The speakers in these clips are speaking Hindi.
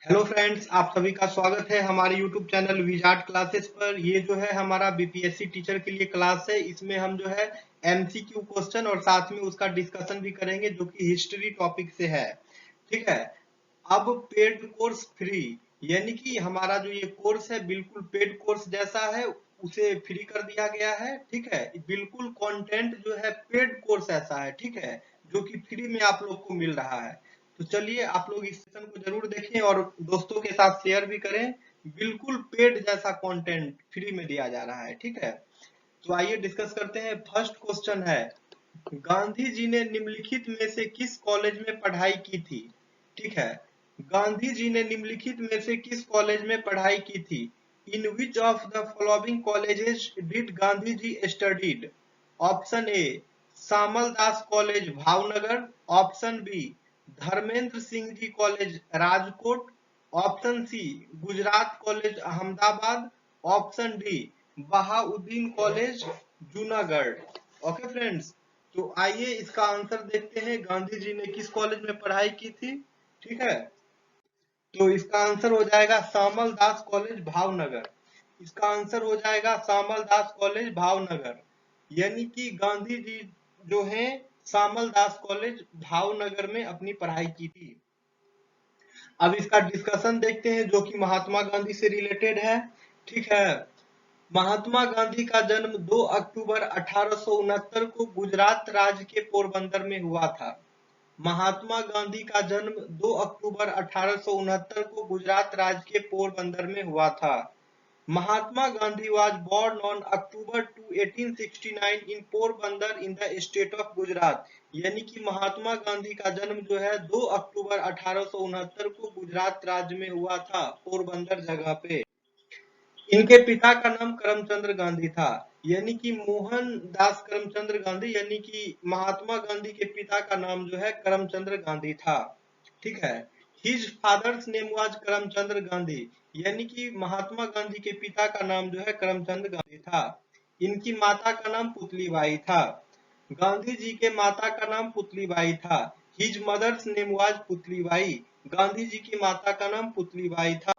हेलो फ्रेंड्स, आप सभी का स्वागत है हमारे यूट्यूब चैनल विजार्ड क्लासेस पर। ये जो है हमारा बीपीएससी टीचर के लिए क्लास है। इसमें हम जो है एमसीक्यू क्वेश्चन और साथ में उसका डिस्कशन भी करेंगे जो कि हिस्ट्री टॉपिक से है। ठीक है। अब पेड कोर्स फ्री, यानी कि हमारा जो ये कोर्स है बिल्कुल पेड कोर्स जैसा है, उसे फ्री कर दिया गया है। ठीक है, बिल्कुल कंटेंट जो है पेड कोर्स ऐसा है, ठीक है, जो कि फ्री में आप लोग को मिल रहा है। तो चलिए आप लोग इस सेशन को जरूर देखें और दोस्तों के साथ शेयर भी करें। बिल्कुल पेड जैसा कंटेंट फ्री में दिया जा रहा है। ठीक है, तो आइए डिस्कस करते हैं। फर्स्ट क्वेश्चन है, गांधी जी ने निम्नलिखित में से किस कॉलेज में पढ़ाई की थी? ठीक है, गांधी जी ने निम्नलिखित में से किस कॉलेज में पढ़ाई की थी? In which of the following colleges did Gandhi ji studied? Option A Samaldas college Bhavnagar, option B Dharmendra Sinh ji college Rajkot, option C Gujarat college Ahmedabad, option D Bahauddin college Junagadh. Okay friends, तो आइए इसका आंसर देखते हैं। गांधी जी ने किस कॉलेज में पढ़ाई की थी? ठीक है, तो इसका आंसर हो जाएगा सामल दास कॉलेज भावनगर। इसका आंसर हो जाएगा सामल दास कॉलेज भावनगर, यानी कि गांधी जी जो है सामल दास कॉलेज भावनगर में अपनी पढ़ाई की थी। अब इसका डिस्कशन देखते हैं जो कि महात्मा गांधी से रिलेटेड है। ठीक है, महात्मा गांधी का जन्म 2 अक्टूबर 1869 को गुजरात राज्य के पोरबंदर में हुआ था। महात्मा गांधी का जन्म 2 अक्टूबर 1869 को गुजरात राज्य के पोरबंदर में हुआ था। Mahatma Gandhi was born on October 2, 1869 in Porbandar in the state of Gujarat, यानी कि महात्मा गांधी का जन्म जो है 2 अक्टूबर 1869 को गुजरात राज्य में हुआ था, पोरबंदर जगह पे। इनके पिता का नाम करमचंद्र गांधी था, यानी कि मोहन दास करमचंद्र गांधी, यानी कि महात्मा गांधी के पिता का नाम जो है करमचंद्र गांधी था। ठीक है, his father's name was Karamchandra Gandhi, यानी कि महात्मा गांधी के पिता का नाम जो है करमचंद गांधी था। इनकी माता का नाम पुतलीबाई था। गांधी जी के माता का नाम पुतलीबाई था। His mother's name was Putlibai, Gandhi ji की माता का नाम पुतलीबाई था।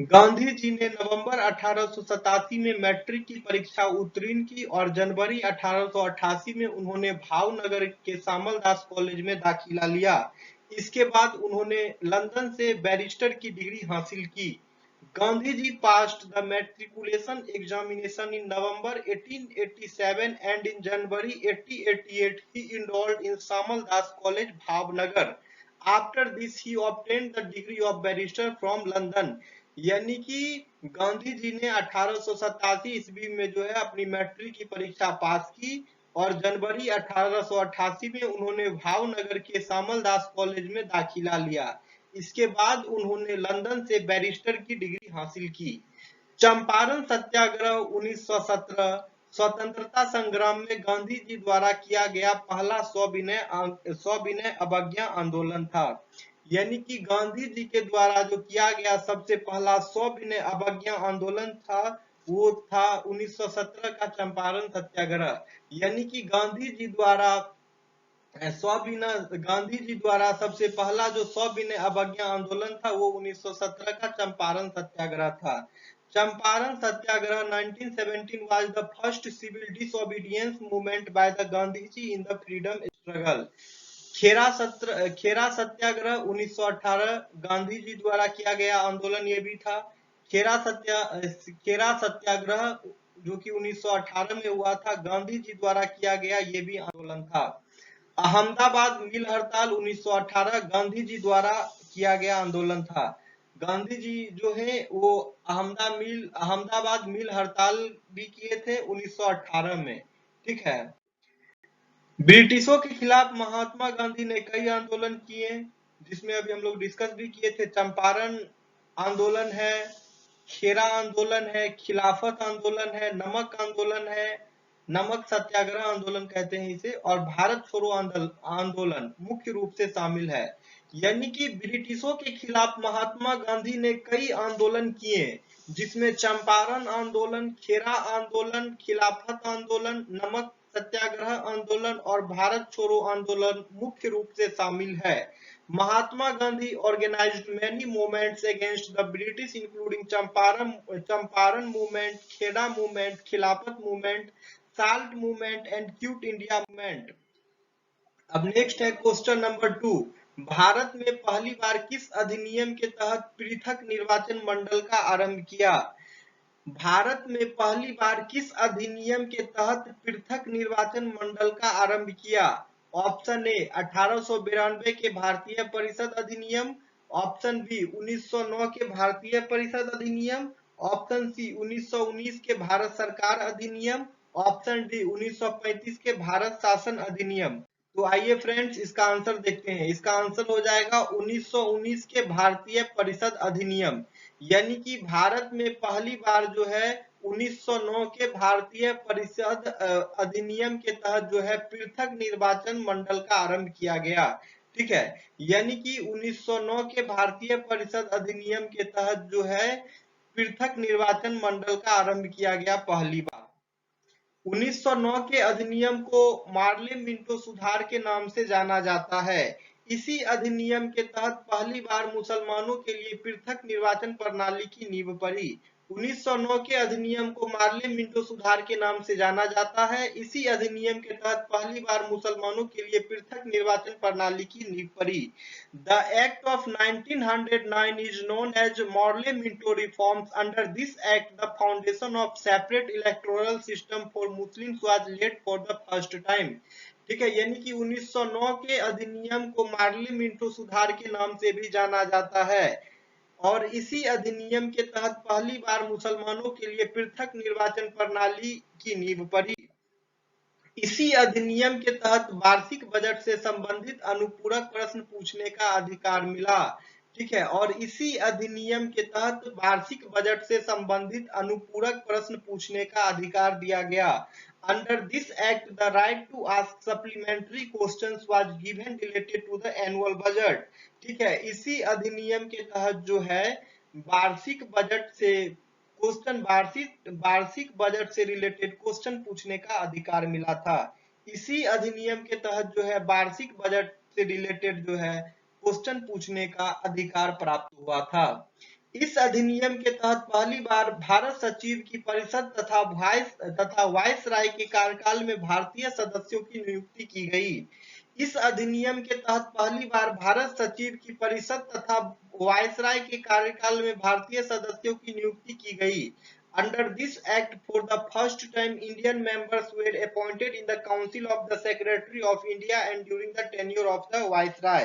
गांधी जी ने नवंबर 1887 में मैट्रिक की परीक्षा उत्तीर्ण की और जनवरी 1888 में उन्होंने भावनगर के सामलदास कॉलेज में दाखिला लिया। इसके बाद उन्होंने लंदन से बैरिस्टर की डिग्री हासिल की। Gandhi ji passed the matriculation examination in November 1887 and in January 1888 he enrolled in Samal Das College, Bhavnagar. After this he obtained the degree of barrister from London, यानी कि गांधी जी ने 1887 ईस्वी में जो है अपनी मैट्रिक की परीक्षा पास की और जनवरी 1888 में उन्होंने भावनगर के सामलदास कॉलेज में दाखिला लिया। इसके बाद उन्होंने लंदन से बैरिस्टर की डिग्री हासिल की। चंपारण सत्याग्रह 1917 स्वतंत्रता संग्राम में गांधी जी द्वारा किया गया पहला सविनय अवज्ञा आंदोलन था, यानी कि गांधी जी के द्वारा जो किया गया सबसे पहला सविनय अवज्ञा आंदोलन था वो था 1917 का चंपारण सत्याग्रह। यानी कि गांधी जी द्वारा सबसे पहला जो सविनय अवज्ञा आंदोलन था वो 1917 का चंपारण सत्याग्रह था। चंपारण सत्याग्रह 1917 was the first civil disobedience movement by the Gandhiji in the freedom struggle. खेरा सत्याग्रह 1918 गांधी जी द्वारा किया गया आंदोलन ये भी था। खेरा सत्याग्रह जो कि 1918 में हुआ था, गांधी जी द्वारा किया गया ये भी आंदोलन था। अहमदाबाद मिल हड़ताल 1918 गांधी जी द्वारा किया गया आंदोलन था। गांधी जी जो है वो अहमदाबाद मिल हड़ताल भी किए थे 1918 में। ठीक है, ब्रिटिशों के खिलाफ महात्मा गांधी ने कई आंदोलन किए, जिसमें अभी हम लोग डिस्कस भी किए थे। चंपारण आंदोलन है, खेरा आंदोलन है, खिलाफत आंदोलन है, नमक आंदोलन है, नमक सत्याग्रह आंदोलन कहते हैं इसे, और भारत छोड़ो आंदोलन मुख्य रूप से शामिल है। यानी कि ब्रिटिशों के खिलाफ महात्मा गांधी ने कई आंदोलन किए, जिसमें चंपारण आंदोलन, खेरा आंदोलन, खिलाफत आंदोलन, नमक सत्याग्रह आंदोलन और भारत छोड़ो आंदोलन मुख्य रूप से शामिल है। Mahatma Gandhi organized many movements against the British including Champaran movement, Kheda movement, Khilafat movement, salt movement and quit India movement। अब नेक्स्ट है क्वेश्चन नंबर 2। भारत में पहली बार किस अधिनियम के तहत पृथक निर्वाचन मंडल का आरंभ किया? भारत में पहली बार किस अधिनियम के तहत पृथक निर्वाचन मंडल का आरंभ किया? ऑप्शन ए 1892 के भारतीय परिषद अधिनियम, ऑप्शन बी 1909 के भारतीय परिषद अधिनियम, ऑप्शन सी 1919 के भारत सरकार अधिनियम, ऑप्शन डी 1935 के भारत शासन अधिनियम। तो आइए फ्रेंड्स इसका आंसर देखते हैं। इसका आंसर हो जाएगा 1919 के भारतीय परिषद अधिनियम। यानी कि भारत में पहली बार जो है 1909 के भारतीय परिषद अधिनियम के तहत जो है पृथक निर्वाचन मंडल का आरंभ किया गया। ठीक है, यानी कि 1909 के भारतीय परिषद अधिनियम के तहत जो है पृथक निर्वाचन मंडल का आरंभ किया गया पहली बार। 1909 के अधिनियम को मार्ले मिंटो सुधार के नाम से जाना जाता है। इसी अधिनियम के तहत पहली बार मुसलमानों के लिए पृथक निर्वाचन प्रणाली की नींव पड़ी। 1909 के अधिनियम को मार्ले मिंटो सुधार के नाम से जाना जाता है। इसी अधिनियम के तहत पहली बार मुसलमानों के लिए पृथक निर्वाचन प्रणाली की नींव पड़ी। The Act of 1909 is known as Morley Minto reforms. Under this act, the foundation of separate electoral system for Muslims was laid for the first time. ठीक है, यानी कि 1909 के अधिनियम को मार्ले मिंटो सुधार के नाम से भी जाना जाता है और इसी अधिनियम के तहत पहली बार मुसलमानों के लिए पृथक निर्वाचन प्रणाली की नींव पड़ी। इसी अधिनियम के तहत वार्षिक बजट से संबंधित अनुपूरक प्रश्न पूछने का अधिकार मिला। ठीक है, और इसी अधिनियम के तहत वार्षिक बजट से संबंधित अनुपूरक प्रश्न पूछने का अधिकार दिया गया। Under this act the right to ask supplementary questions was given related to the annual budget. ठीक है, इसी अधिनियम के तहत जो है वार्षिक बजट से वार्षिक बजट से रिलेटेड क्वेश्चन पूछने का अधिकार मिला था। इसी अधिनियम के तहत जो है वार्षिक बजट से रिलेटेड जो है क्वेश्चन पूछने का अधिकार प्राप्त हुआ था। इस अधिनियम के तहत पहली बार भारत सचिव की परिषद तथा वायसराय के कार्यकाल में भारतीय सदस्यों की नियुक्ति की गई। इस अधिनियम के तहत पहली बार भारत सचिव की परिषद तथा वायसराय के कार्यकाल में भारतीय सदस्यों की नियुक्ति की गई। Under this act, for the first time, Indian members were appointed in the Council of the Secretary of India and during the tenure of the Viceroy.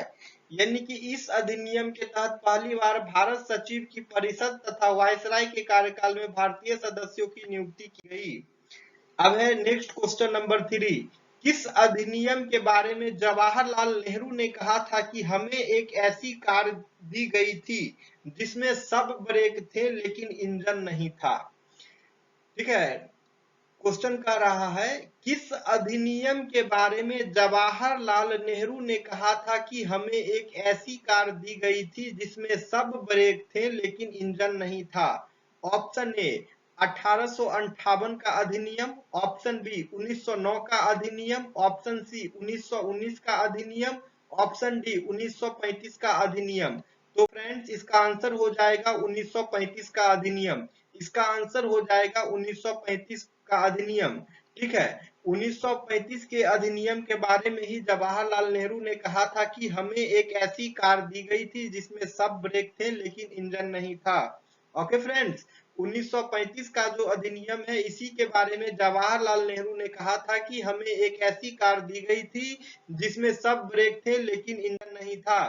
यानी कि इस अधिनियम के तहत पहली बार भारत सचिव की परिषद तथा वायसराय के कार्यकाल में भारतीय सदस्यों की नियुक्ति की गई। अब है नेक्स्ट क्वेश्चन नंबर 3। किस अधिनियम के बारे में जवाहरलाल नेहरू ने कहा था कि हमें एक ऐसी कार दी गई थी जिसमें सब ब्रेक थे लेकिन इंजन नहीं था? ठीक है, क्वेश्चन कह रहा है किस अधिनियम के बारे में जवाहरलाल नेहरू ने कहा था कि हमें एक ऐसी कार दी गई थी जिसमें सब ब्रेक थे लेकिन इंजन नहीं था? ऑप्शन ए 1858 का अधिनियम, ऑप्शन बी 1909 का अधिनियम, ऑप्शन सी 1919 का अधिनियम, ऑप्शन डी 1935 का अधिनियम। तो फ्रेंड्स इसका आंसर हो जाएगा 1935 का अधिनियम। इसका आंसर हो जाएगा 1935 का अधिनियम। ठीक है, 1935 के अधिनियम के बारे में ही जवाहरलाल नेहरू ने कहा था कि हमें एक ऐसी कार दी गई थी जिसमें सब ब्रेक थे लेकिन इंजन नहीं था। ओके फ्रेंड्स, 1935 का जो अधिनियम है इसी के बारे में जवाहरलाल नेहरू ने कहा था कि हमें एक ऐसी कार दी गई थी जिसमें सब ब्रेक थे लेकिन इंजन नहीं था।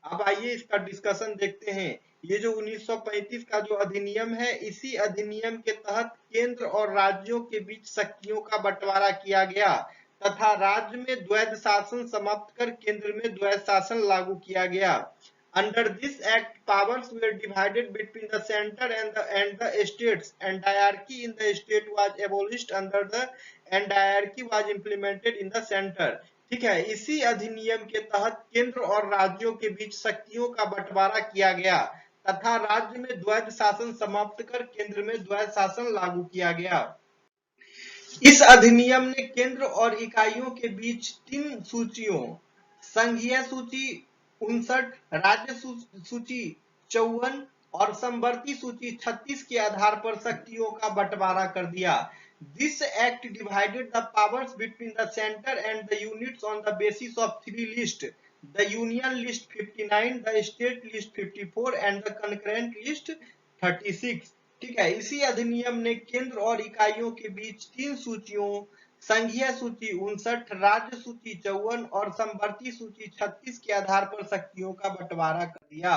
अब आइए इसका डिस्कशन देखते हैं। ये जो 1935 का जो अधिनियम है इसी अधिनियम के तहत केंद्र और राज्यों के बीच शक्तियों का बंटवारा किया गया तथा राज्य में द्वैध शासन समाप्त कर केंद्र में द्वैध शासन लागू किया गया। Under this act, powers were divided between the center and the states, and diarchy in the state was abolished and diarchy was implemented in the center. ठीक है, इसी अधिनियम के तहत केंद्र और राज्यों के बीच शक्तियों का बंटवारा किया गया तथा राज्य में द्वैध शासन समाप्त कर केंद्र में द्वैध शासन लागू किया गया। इस अधिनियम ने केंद्र और इकाइयों के बीच 3 सूचियों, संघीय सूची, 59, राज्य सूची 54 और समवर्ती सूची 36 के आधार पर शक्तियों का बंटवारा कर दिया। This act divided the powers between the centre and the units on the basis of 3 list, the union list 59, the state list 54 and the concurrent list 36। ठीक है, इसी अधिनियम ने केंद्र और इकाइयों के बीच 3 सूचियों संघीय सूची 59, राज्य सूची 54 और समवर्ती सूची 36 के आधार पर शक्तियों का बंटवारा कर दिया।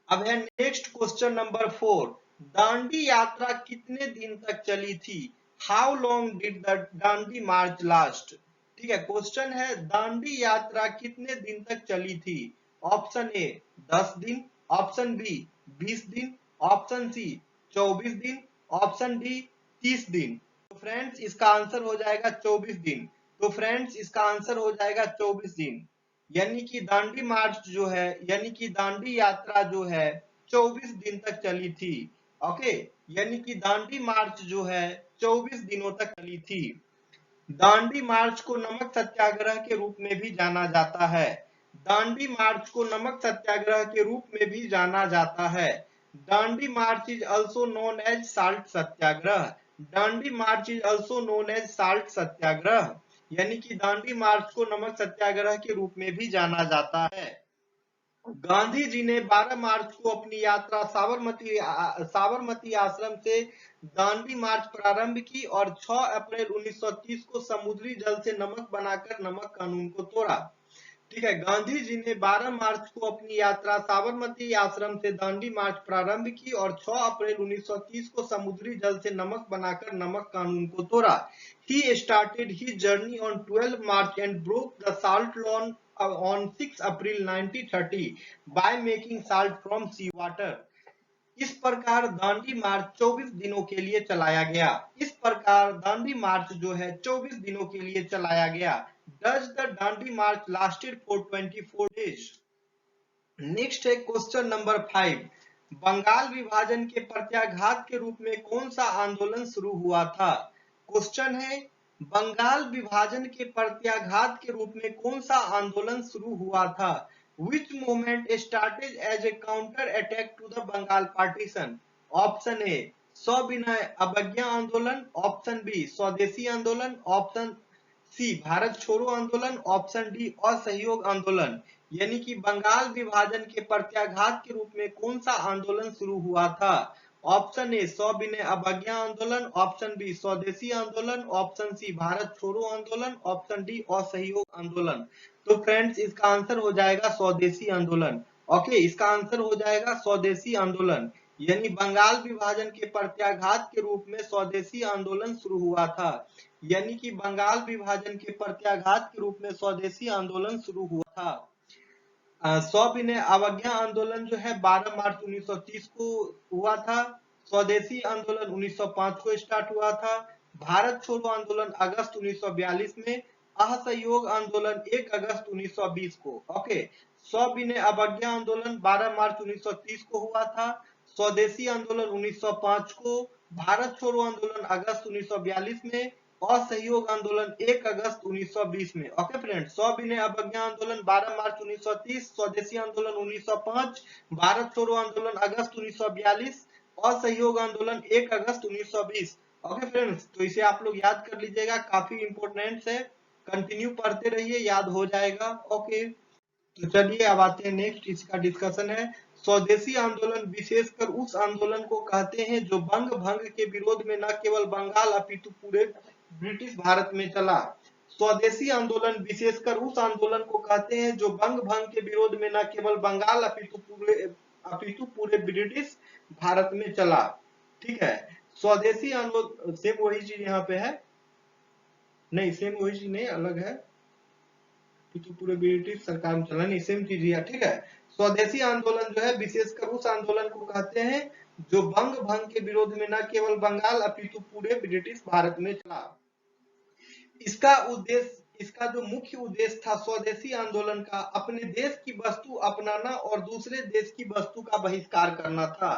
अब है नेक्स्ट क्वेश्चन नंबर 4। दांडी यात्रा कितने दिन तक चली थी? How long did the Dandi March last? ठीक है, क्वेश्चन है दांडी यात्रा कितने दिन तक चली थी? ऑप्शन ए 10 दिन, ऑप्शन बी 20 दिन, ऑप्शन सी 24 दिन, ऑप्शन डी 30 दिन। तो फ्रेंड्स इसका आंसर हो जाएगा 24 दिन। तो फ्रेंड्स इसका आंसर हो जाएगा 24 दिन, यानी कि दांडी मार्च जो है, यानी कि दांडी यात्रा जो है 24 दिन तक चली थी। ओके, यानी कि दांडी मार्च जो है 24 दिनों तक चली थी। दांडी मार्च को नमक सत्याग्रह के रूप में भी जाना जाता है। दांडी मार्च को नमक सत्याग्रह के रूप में भी जाना जाता है। Dandi march is also known as salt Satyagraha. Dandi march is also known as salt Satyagraha, यानी कि दांडी मार्च को नमक सत्याग्रह के रूप में भी जाना जाता है। गांधी जी ने 12 मार्च को अपनी यात्रा साबरमती आश्रम से दांडी मार्च प्रारंभ की और 6 अप्रैल 1930 को समुद्री जल से नमक बनाकर नमक कानून को तोड़ा। ठीक है, गांधी जी ने 12 मार्च को अपनी यात्रा साबरमती आश्रम से दांडी मार्च प्रारंभ की और 6 अप्रैल 1930 को समुद्री जल से नमक बनाकर नमक कानून को तोड़ा। He started his journey on 12 March and broke the salt law on 6 April 1930 by making salt from sea water. इस प्रकार दांडी मार्च 24 दिनों के लिए चलाया गया। इस प्रकार दांडी मार्च जो है 24 दिनों के लिए चलाया गया। Does the Dandi March lasted for 24 days? Next है क्वेश्चन नंबर 5। बंगाल विभाजन के प्रत्याघात के रूप में कौन सा आंदोलन शुरू हुआ था? क्वेश्चन है बंगाल विभाजन के प्रत्याघात के रूप में कौन सा आंदोलन शुरू हुआ था? Which movement started as a counter attack to the Bengal partition? Option A सविनय अवज्ञा आंदोलन, ऑप्शन बी स्वदेशी आंदोलन, ऑप्शन सी भारत छोड़ो आंदोलन, ऑप्शन डी असहयोग आंदोलन। यानी कि बंगाल विभाजन के प्रत्याघात के रूप में कौन सा आंदोलन शुरू हुआ था? ऑप्शन ए सविनय अवज्ञा आंदोलन, ऑप्शन बी स्वदेशी आंदोलन, ऑप्शन सी भारत छोड़ो आंदोलन, ऑप्शन डी असहयोग आंदोलन। तो फ्रेंड्स इसका आंसर हो जाएगा स्वदेशी आंदोलन। ओके, इसका आंसर हो जाएगा स्वदेशी आंदोलन, यानी बंगाल विभाजन के प्रत्याघात के रूप में स्वदेशी आंदोलन शुरू हुआ था। यानी कि बंगाल विभाजन के प्रत्याघात के रूप में स्वदेशी आंदोलन शुरू हुआ था। सविनय अवज्ञा आंदोलन जो है 12 मार्च 1930 को हुआ था। स्वदेशी आंदोलन 1905 को स्टार्ट हुआ था। भारत छोड़ो आंदोलन अगस्त 1942 में। असहयोग आंदोलन 1 अगस्त 1920 को। ओके, सविनय अवज्ञा आंदोलन 12 मार्च 1930 को हुआ था। स्वदेशी आंदोलन 1905 को। भारत छोड़ो आंदोलन अगस्त 1942 में। असहयोग आंदोलन 1 अगस्त 1920 में। ओके फ्रेंड्स, सविनय अवज्ञा आंदोलन 12 मार्च 1930, स्वदेशी आंदोलन 1905, भारत छोड़ो आंदोलन अगस्त 1942, असहयोग आंदोलन 1 अगस्त 1920। ओके फ्रेंड्स, तो इसे आप लोग याद कर लीजिएगा, काफी इंपोर्टेंट है, कंटिन्यू पढ़ते रहिए, याद हो जाएगा। ओके, तो चलिए अब आते हैं नेक्स्ट, इसका डिस्कशन है। स्वदेशी आंदोलन विशेषकर उस आंदोलन को कहते हैं जो बंग भंग के विरोध में न केवल बंगाल अपितु पूरे ब्रिटिश भारत में चला। स्वदेशी आंदोलन विशेषकर उस आंदोलन को कहते हैं जो बंग भंग के विरोध में न केवल बंगाल अपितु पूरे ब्रिटिश भारत में चला। ठीक है, स्वदेशी आंदोलन सेम वही चीज यहाँ पे है, नहीं सेम वही चीज नहीं, अलग है, तो पूरे ब्रिटिश सरकार में चला नहीं, सेम चीज है। ठीक है, स्वदेशी आंदोलन जो है विशेषकर उस आंदोलन को कहते हैं जो बंग भंग के विरोध में न केवल बंगाल अपितु पूरे ब्रिटिश भारत में चला। इसका जो मुख्य उद्देश्य था स्वदेशी आंदोलन का, अपने देश की वस्तु अपनाना और दूसरे देश की वस्तु का बहिष्कार करना था।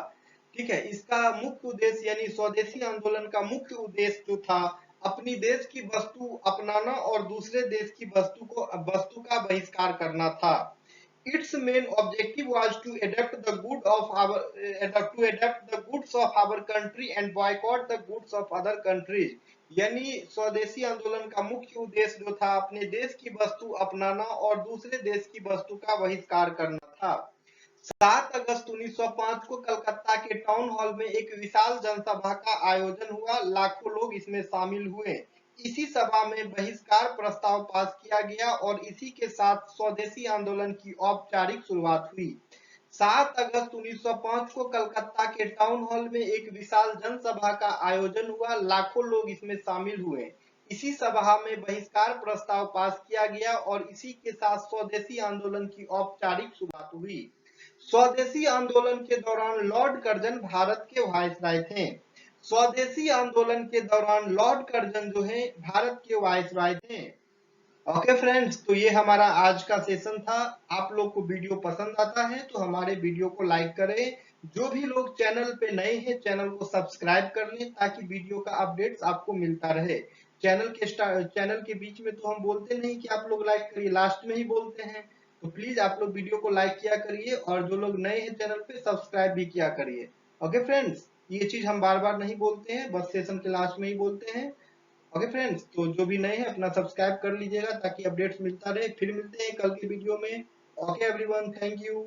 ठीक है, इसका मुख्य उद्देश्य यानी स्वदेशी आंदोलन का मुख्य उद्देश्य जो था अपनी देश की वस्तु अपनाना और दूसरे देश की वस्तु का बहिष्कार करना था। Its main objective was to adapt the goods of our country and boycott the goods of other countries. यानी स्वदेशी आंदोलन का मुख्य उद्देश्य जो था अपने देश की वस्तु अपनाना और दूसरे देश की वस्तु का बहिष्कार करना था। 7 अगस्त 1905 को कलकत्ता के टाउन हॉल में एक विशाल जनसभा का आयोजन हुआ। लाखों लोग इसमें शामिल हुए। इसी सभा में बहिष्कार प्रस्ताव पास किया गया और इसी के साथ स्वदेशी आंदोलन की औपचारिक शुरुआत हुई। 7 अगस्त 1905 को कलकत्ता के टाउन हॉल में एक विशाल जनसभा का आयोजन हुआ। लाखों लोग इसमें शामिल हुए। इसी सभा में बहिष्कार प्रस्ताव पास किया गया और इसी के साथ स्वदेशी आंदोलन की औपचारिक शुरुआत हुई। स्वदेशी आंदोलन के दौरान लॉर्ड कर्जन भारत के वायसराय थे। स्वदेशी आंदोलन के दौरान लॉर्ड कर्जन जो है भारत के वायसराय थे। ओके फ्रेंड्स, तो ये हमारा आज का सेशन था। आप लोग को वीडियो पसंद आता है तो हमारे वीडियो को लाइक करें। जो भी लोग चैनल पे नए हैं चैनल को सब्सक्राइब कर लें ताकि वीडियो का अपडेट्स आपको मिलता रहे। चैनल के बीच में तो हम बोलते नहीं कि आप लोग लाइक करिए, लास्ट में ही बोलते हैं। तो प्लीज आप लोग वीडियो को लाइक किया करिए और जो लोग नए हैं चैनल पे सब्सक्राइब भी किया करिए। ओके फ्रेंड्स, ये चीज हम बार बार नहीं बोलते हैं, बस सेशन के लास्ट में ही बोलते हैं। ओके फ्रेंड्स, तो जो भी नए हैं अपना सब्सक्राइब कर लीजिएगा ताकि अपडेट्स मिलता रहे। फिर मिलते हैं कल के वीडियो में। Okay everyone, thank you.